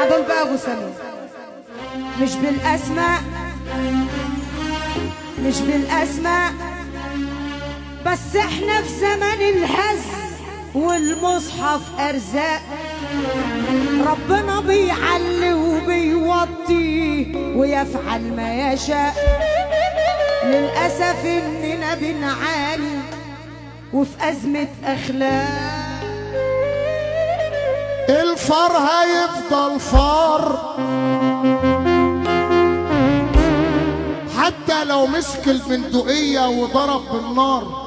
اسمع دول بقى ابو سمير. مش بالاسماء مش بالاسماء، بس احنا في زمن الهز والمصحف ارزاق. ربنا بيعلي وبيوطي ويفعل ما يشاء. للاسف اننا بنعاني وفي ازمه اخلاق. الفار هيفضل فار حتى لو مسك البندقية وضرب بالنار.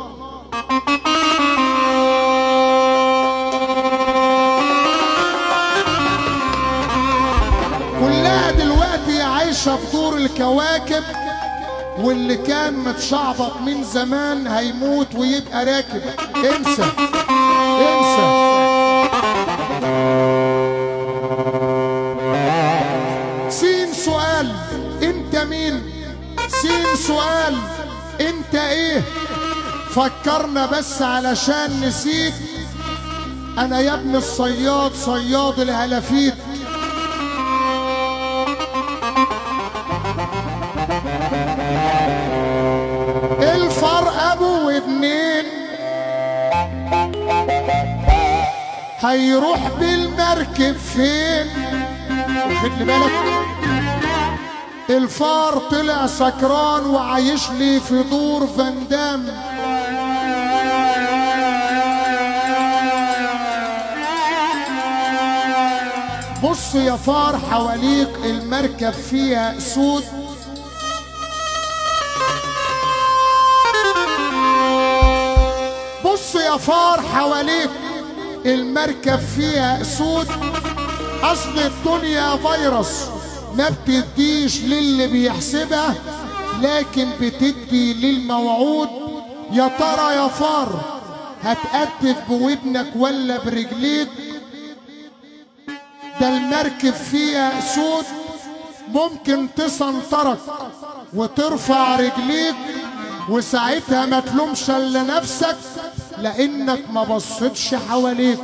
كلها دلوقتي عايشة في دور الكواكب، واللي كان متشعبط من زمان هيموت ويبقى راكب. انسى انسى. سين سؤال انت مين؟ سين سؤال انت ايه؟ فكرنا بس علشان نسيت. انا يا ابن الصياد صياد الهلافيت. الفار ابو وابنين هيروح بالمركب فين؟ خد بالك، الفار طلع سكران وعايش لي في دور فاندام. بص يا فار حواليك المركب فيها اسود. بص يا فار حواليك المركب فيها اسود. اصل الدنيا فيروس ما بتديش للي بيحسبها لكن بتدي للموعود. يا ترى يا فار هتقدف بودنك ولا برجليك؟ ده المركب فيها اسود ممكن تسنطرك وترفع رجليك، وساعتها ما تلومش الا نفسك لانك ما بصيتش حواليك.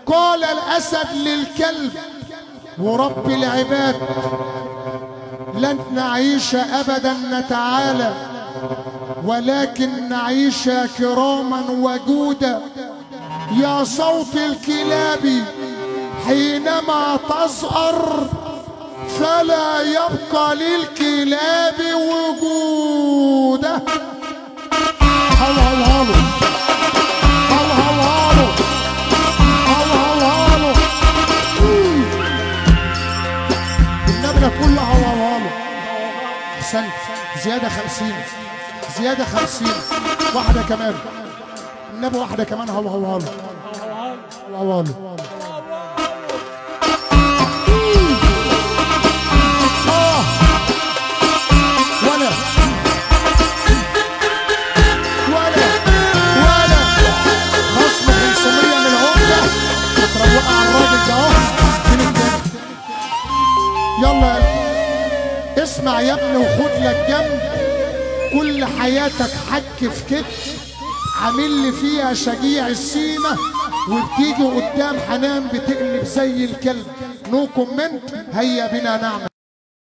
قال الاسد للكلب ورب العباد لن نعيش ابدا نتعالى، ولكن نعيش كراما وجودا. يا صوت الكلاب حينما تصغر فلا يبقى للكلاب وجوده. هل هل هلو هل هل هلو هل هل هلو. النبلة كلها هل هل هلو. احسنت. زيادة 50 زيادة 50. واحدة كمان النبي، واحدة كمان. هل هل هلو هل هل هلو. يلا اسمع يا ابني وخد لك جنب. كل حياتك حك في كتف عامل لي فيها شجيع السيمه، وبتيجي قدام حنان بتقلب زي الكلب. نو كومنت. هيا بنا نعمل.